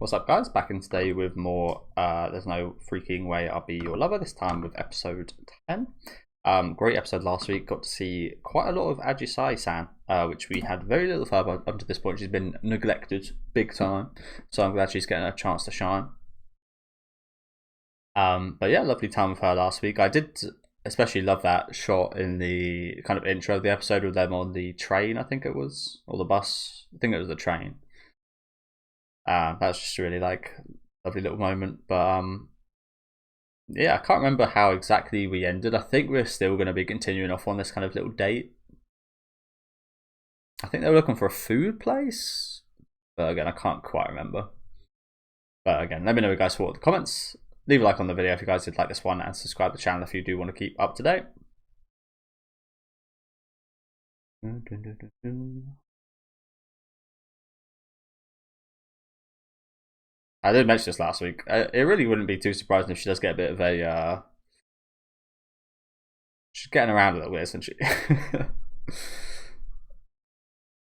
What's up, guys? Back in today with more There's No Freaking Way I'll Be Your Lover, this time with episode 10. Great episode last week. Got to see quite a lot of Ajisai-san, which we had very little of her up to this point. She's been neglected big time, so I'm glad she's getting a chance to shine. But yeah, lovely time with her last week. I did especially love that shot in the kind of intro of the episode with them on the train, I think it was, or the bus. I think it was the train. That's just really like lovely little moment. But yeah, I can't remember how exactly we ended. I think we're still going to be continuing off on this kind of little date. I think they were looking for a food place, but again, I can't quite remember. But again, let me know, guys, what the comments. Leave a like on the video if you guys did like this one, and subscribe to the channel if you do want to keep up to date. I did mention this last week. It really wouldn't be too surprising if she does get a bit of a. She's getting around a little bit, isn't she?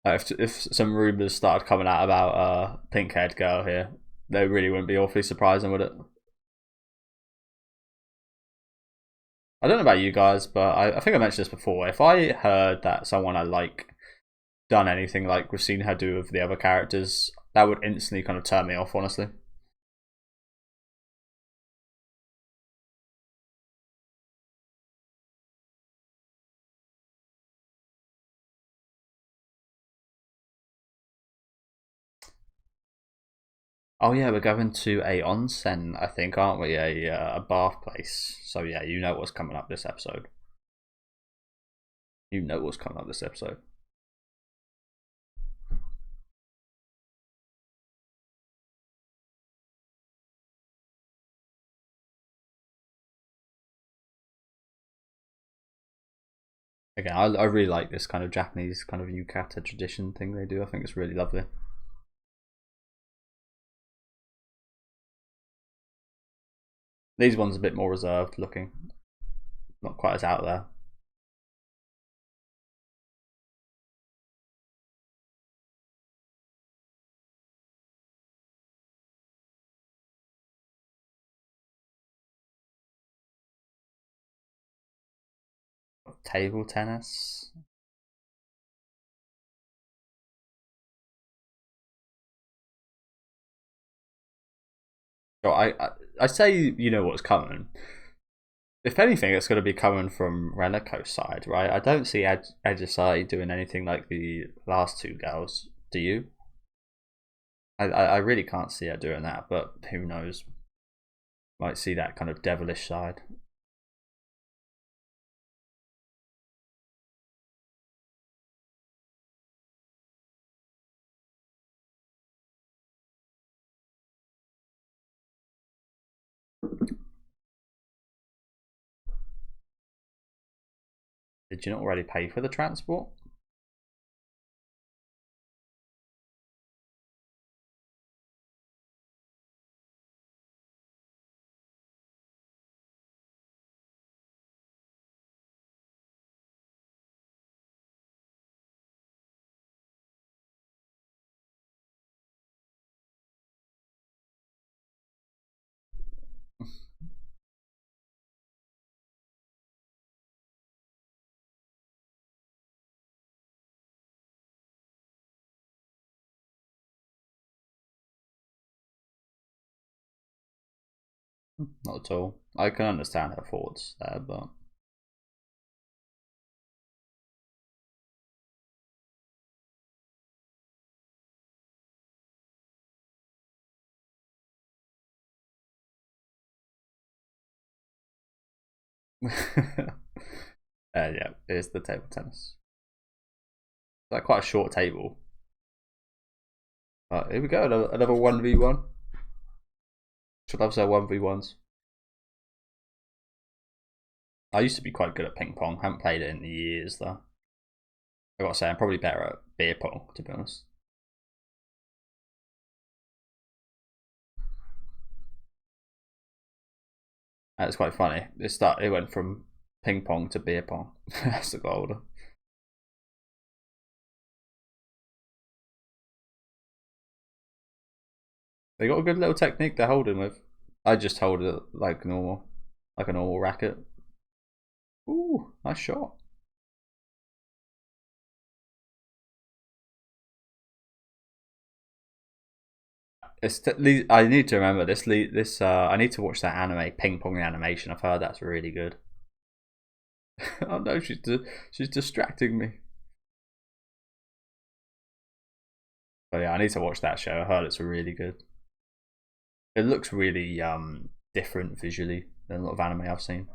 If some rumors started coming out about pink-haired girl here, they really wouldn't be awfully surprising, would it? I don't know about you guys, but I think I mentioned this before. If I heard that someone I like done anything like we've seen her do with the other characters, that would instantly kind of turn me off, honestly. Oh yeah, we're going to a onsen, I think, aren't we? A bath place. So yeah, you know what's coming up this episode. You know what's coming up this episode. Again, I really like this kind of Japanese kind of yukata tradition thing they do. I think it's really lovely. These ones a bit more reserved looking, not quite as out there. Table tennis. So I say you know what's coming. If anything, it's going to be coming from Reneko's side, right? I don't see Ajisai doing anything like the last two girls. Do you? I really can't see her doing that, but who knows? Might see that kind of devilish side. Did you not already pay for the transport? Not at all. I can understand her thoughts there, but yeah, it's the table tennis. It's like quite a short table. Here we go, another 1v1. She loves her 1v1s. I used to be quite good at ping pong. Haven't played it in years though. I gotta say, I'm probably better at beer pong, to be honest. It's quite funny. It went from ping pong to beer pong as I got older. They got a good little technique they're holding with. I just hold it like normal, like a normal racket. Ooh, nice shot. I need to remember this. I need to watch that anime, ping pong animation. I've heard that's really good. Oh no, she's distracting me. But yeah, I need to watch that show. I heard it's really good. It looks really different visually than a lot of anime I've seen.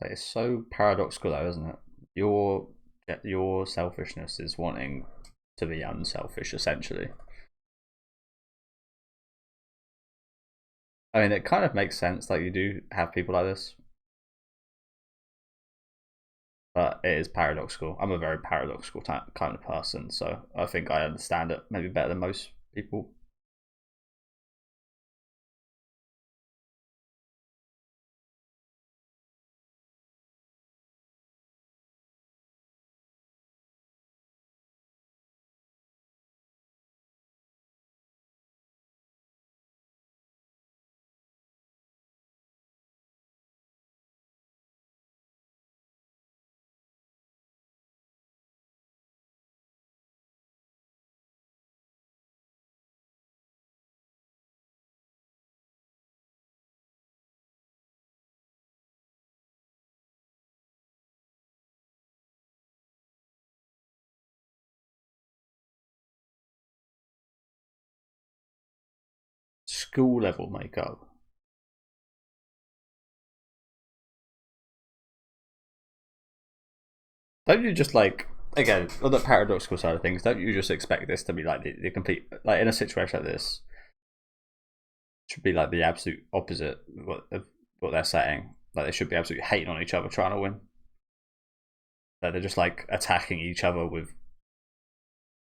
It's so paradoxical, though, isn't it? Your your selfishness is wanting to be unselfish, essentially. I mean, it kind of makes sense. Like you do have people like this, but it is paradoxical. I'm a very paradoxical kind of person, so I think I understand it maybe better than most people. School level makeup. Don't you just like again on the paradoxical side of things? Don't you just expect this to be like the complete like in a situation like this? Should be like the absolute opposite of what they're saying. Like they should be absolutely hating on each other, trying to win. Like they're just like attacking each other with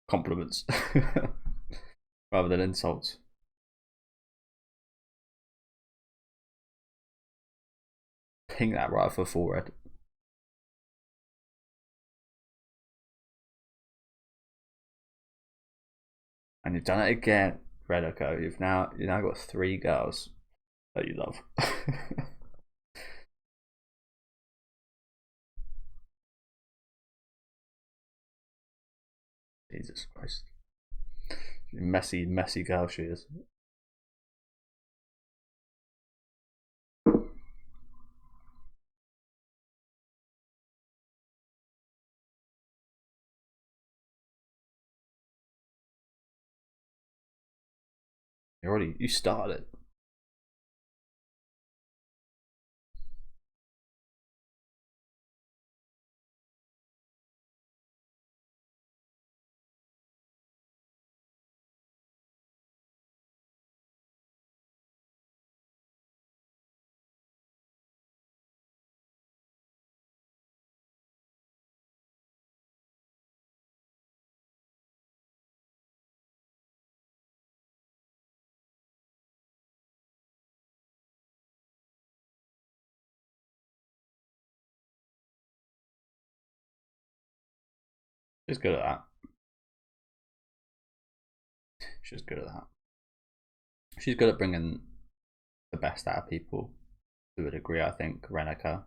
compliments rather than insults. Ping that right for forehead. And you've done it again, Redoko. You've now got 3 girls that you love. Jesus Christ. Messy, messy girl she is. You started. She's good at that. She's good at that. She's good at bringing the best out of people to a degree, I think, Reneka.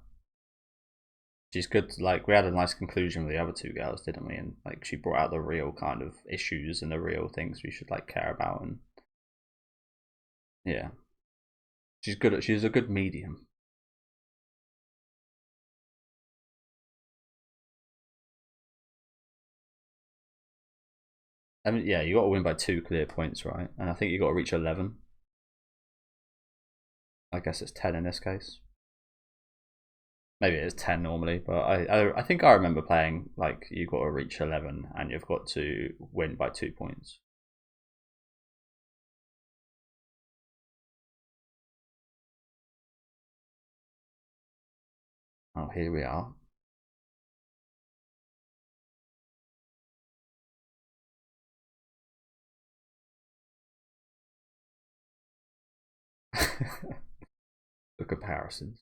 she's good. Like we had a nice conclusion with the other two girls, didn't we? And like she brought out the real kind of issues and the real things we should like care about. And yeah, she's good. She's a good medium. I mean, yeah, you got to win by 2 clear points, right? And I think you got to reach 11. I guess it's 10 in this case. Maybe it is 10 normally, but I think I remember playing like you got to reach 11 and you've got to win by 2 points. Oh, here we are. The comparisons.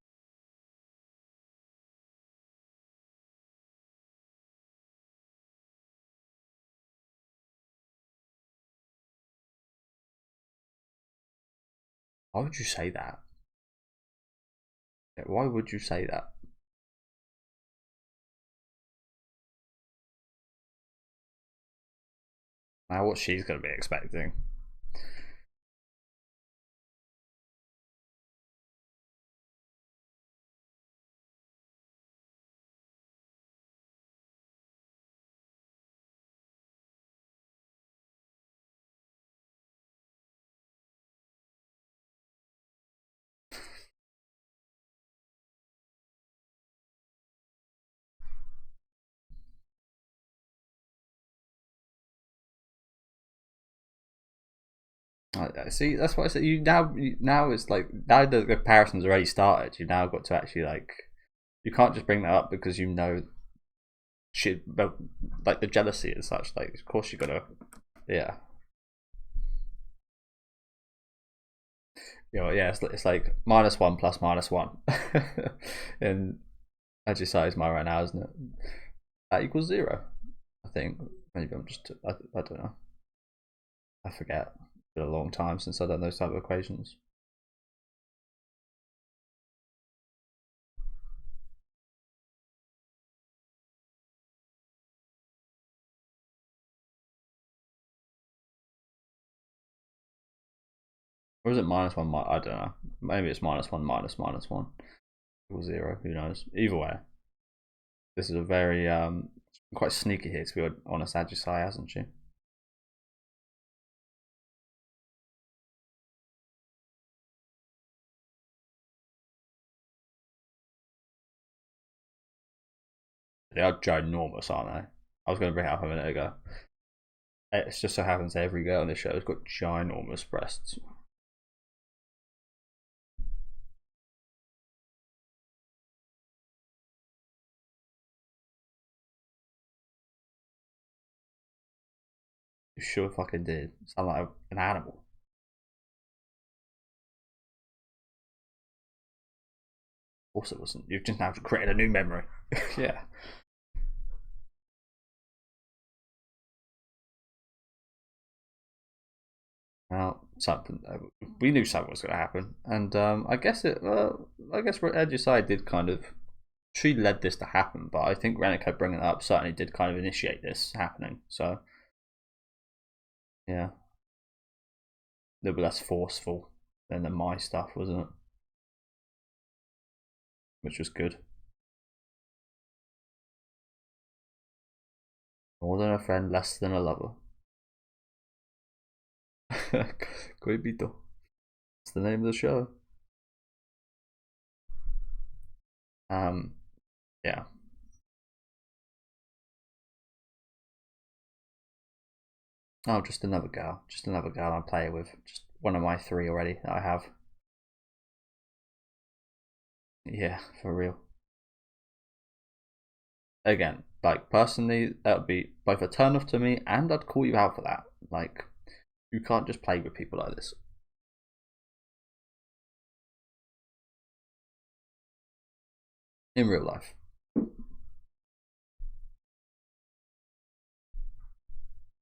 Why would you say that? Why would you say that? Now, what she's going to be expecting. See, that's what I said. Now it's like now the comparison's already started. You now got to actually like you can't just bring that up because you know she like the jealousy and such. Like, of course you gotta, yeah. You know, yeah, it's like -1 plus -1, and I just say it's my right now, isn't it? That equals 0. I think maybe I'm just I don't know. I forget. It's been a long time since I've done those type of equations. Or is it -1? I don't know. Maybe it's -1 minus -1 equals 0. Who knows? Either way, this is a very quite sneaky here to be honest. Ajisai, hasn't she? They are ginormous, aren't they? I was going to bring it up a minute ago. It just so happens every girl on this show has got ginormous breasts. You sure fucking did. Sound like an animal. Of course it wasn't. You've just now created a new memory. Yeah. Well, something we knew something was going to happen, and I guess it. I guess Edusai did kind of. She led this to happen, but I think Reniko bringing it up certainly did kind of initiate this happening. So, yeah, a little bit less forceful than the my stuff, wasn't it? Which was good. More than a friend, less than a lover. Coibito. That's the name of the show. Yeah. Oh, just another girl. Just another girl I play with. Just one of my 3 already that I have. Yeah, for real. Again, like personally, that would be both a turn off to me, and I'd call you out for that. Like, you can't just play with people like this in real life.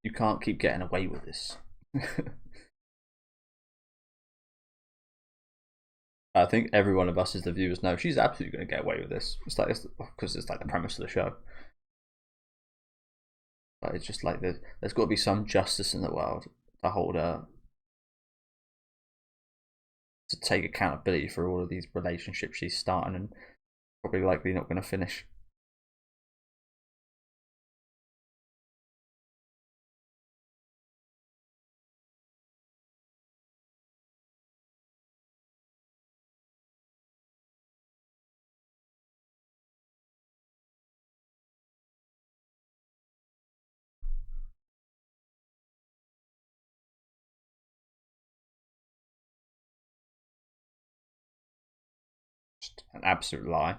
You can't keep getting away with this. I think every one of us as the viewers know she's absolutely going to get away with this. It's like because it's like the premise of the show. But it's just like there's got to be some justice in the world to hold her to take accountability for all of these relationships she's starting and probably likely not going to finish. Just an absolute lie.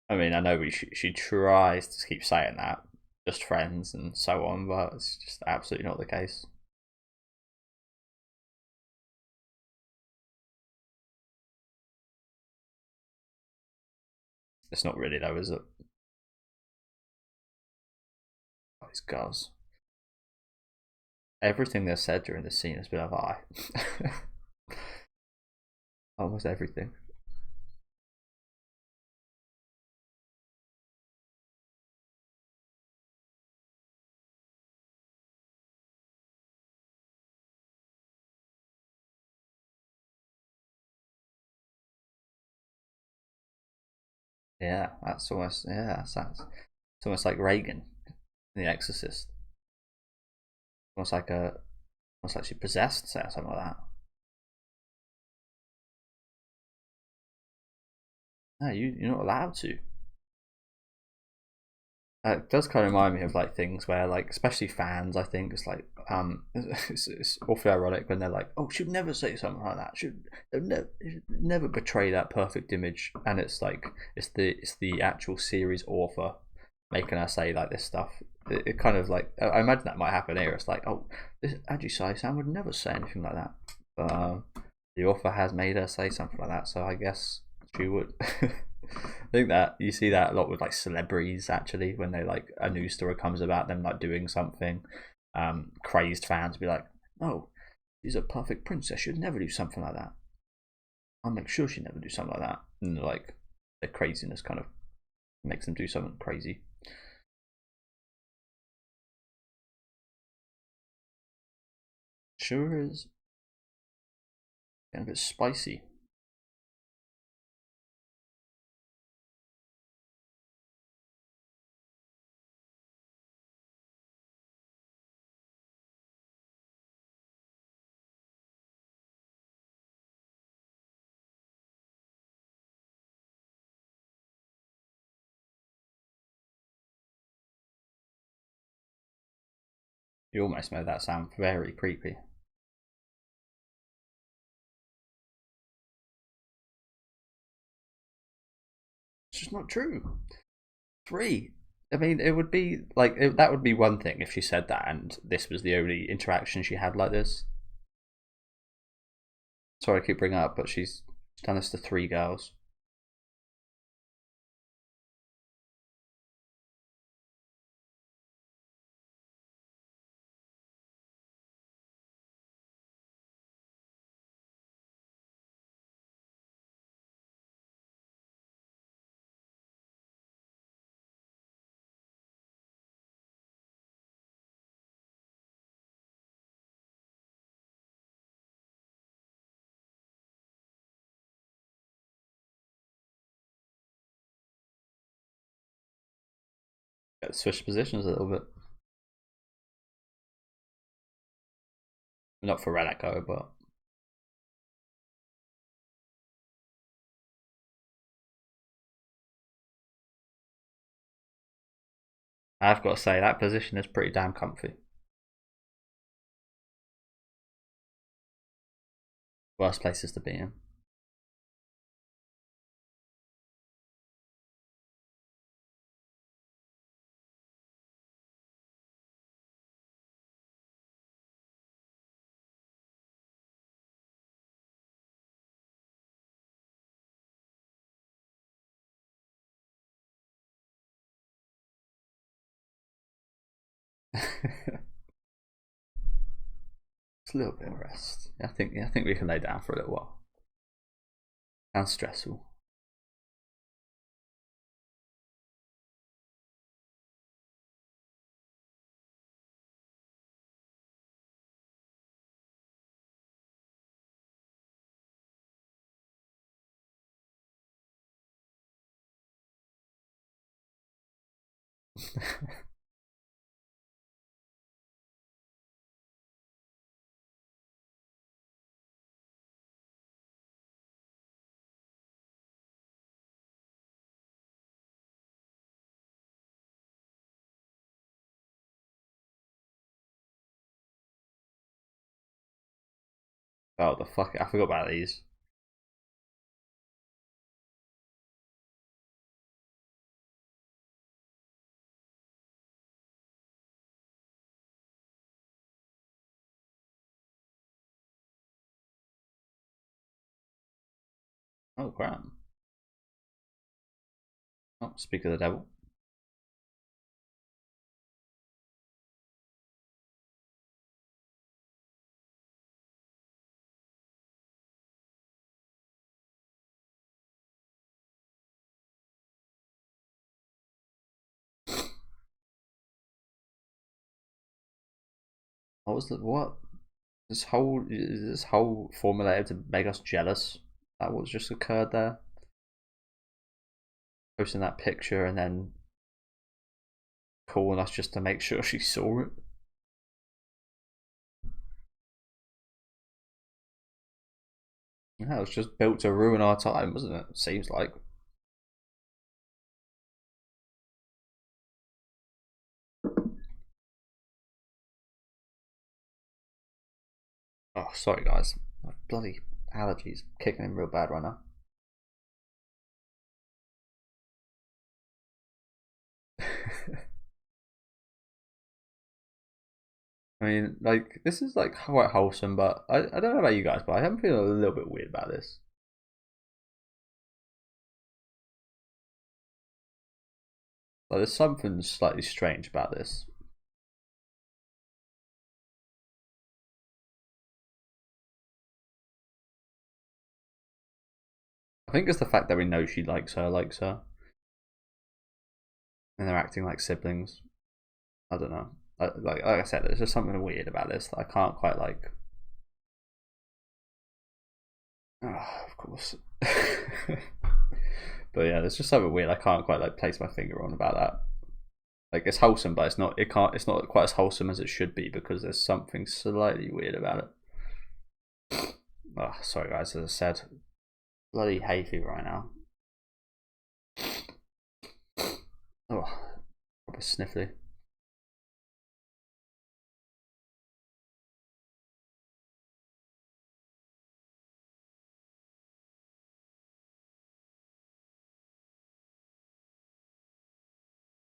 I mean, I know she tries to keep saying that, just friends and so on, but it's just absolutely not the case. It's not really though, is it? Oh, these girls. Everything they've said during the scene has been a lie. Almost everything. Yeah, that's almost it's almost like Reagan in The Exorcist. Almost like almost like she possessed, say, or something like that. No, you're not allowed to. It does kind of remind me of like things where like especially fans I think it's like it's awfully ironic when they're like, oh, she'd never say something like that, should never betray that perfect image, and it's like it's the actual series author making her say like this stuff. It kind of like I imagine that might happen here. It's like, oh, this Aji Sai-san would never say anything like that, but the author has made her say something like that, so I guess she would. I think that you see that a lot with like celebrities actually when they like a news story comes about them like doing something. Crazed fans be like, "No, she's a perfect princess. She'd never do something like that. I'll make sure she'd never do something like that." And like their craziness kind of makes them do something crazy. Sure is getting a bit spicy. You almost made that sound very creepy. It's just not true. Three. I mean, it would be like that would be one thing if she said that and this was the only interaction she had like this. Sorry, I keep bringing it up, but she's done this to three girls. Switch positions a little bit. Not for Renako, but I've got to say that position is pretty damn comfy. Worst places to be in. Just a little bit of rest. I think we can lay down for a little while. Sounds stressful. Oh, the fuck! I forgot about these. Oh, crap. Oh, speak of the devil. What was the what? This whole formulated to make us jealous. That was just occurred there. Posting that picture and then calling us just to make sure she saw it. Yeah, it was just built to ruin our time, wasn't it? Seems like. Oh, sorry guys. My bloody allergies kicking in real bad right now. I mean, like, this is like quite wholesome, but I don't know about you guys, but I am feeling a little bit weird about this. Like, there's something slightly strange about this. I think it's the fact that we know she likes her, and they're acting like siblings. I don't know. Like I said, there's just something weird about this that I can't quite like. Oh, of course. But yeah, there's just something weird I can't quite like place my finger on about that. Like, it's wholesome, but it's not. It can't. It's not quite as wholesome as it should be because there's something slightly weird about it. Oh, sorry guys. As I said, bloody hay fever right now. Oh, proper sniffly.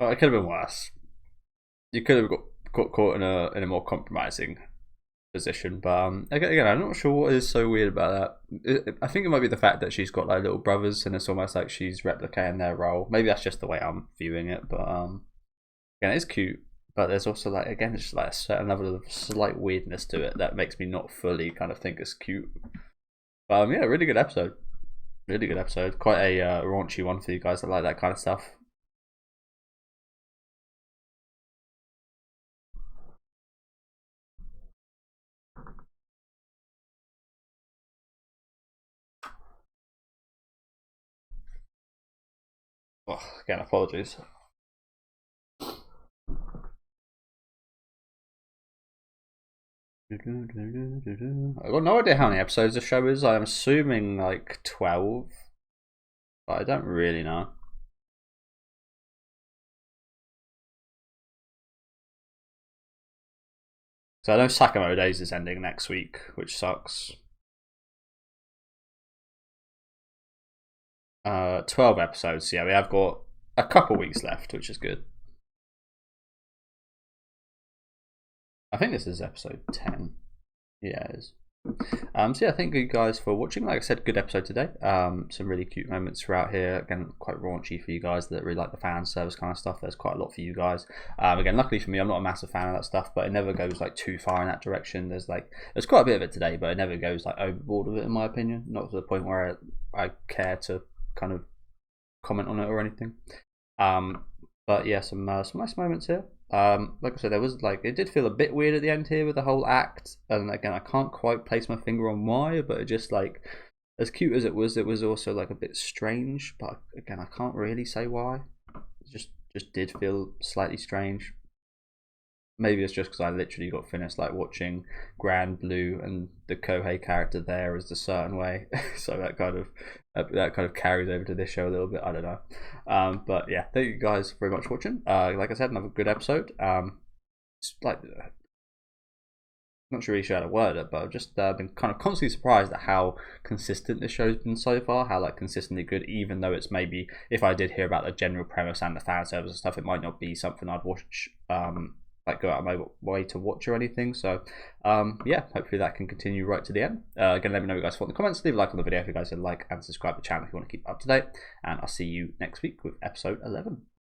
Oh, it could have been worse. You could have got caught in a more compromising position. But again, I'm not sure what is so weird about that. I think it might be the fact that she's got like little brothers, and it's almost like she's replicating their role. Maybe that's just the way I'm viewing it. But again, it's cute. But there's also like again, it's just like a certain level of slight weirdness to it that makes me not fully kind of think it's cute. But yeah, really good episode. Really good episode. Quite a raunchy one for you guys that like that kind of stuff. Oh, again, apologies. I've got no idea how many episodes the show is. I'm assuming like 12, but I don't really know. So I know Sakamo Days is ending next week, which sucks. 12 episodes. Yeah, we have got a couple weeks left, which is good. I think this is episode 10. Yeah, it is. So yeah, thank you guys for watching. Like I said, good episode today. Some really cute moments throughout here. Again, quite raunchy for you guys that really like the fan service kind of stuff. There's quite a lot for you guys. Again, luckily for me, I'm not a massive fan of that stuff, but it never goes like too far in that direction. There's quite a bit of it today, but it never goes like overboard with it, in my opinion. Not to the point where I care to kind of comment on it or anything. But yeah, some nice moments here. Like I said, there was it did feel a bit weird at the end here with the whole act, and again, I can't quite place my finger on why, but it just as cute as it was also like a bit strange. But again, I can't really say why. It just did feel slightly strange. Maybe it's just because I literally got finished watching Grand Blue, and the Kohei character there is a certain way, so that kind of carries over to this show a little bit. I don't know, but yeah, thank you guys very much for watching. Like I said, another good episode. Not sure really sure how to word it, but I've just been kind of constantly surprised at how consistent this show's been so far. How consistently good, even though it's maybe, if I did hear about the general premise and the fan service and stuff, it might not be something I'd watch. Go out of my way to watch or anything. So yeah, hopefully that can continue right to the end. Again, let me know what you guys thought in the comments. Leave a like on the video if you guys did like, and subscribe to the channel if you want to keep up to date. And I'll see you next week with episode 11.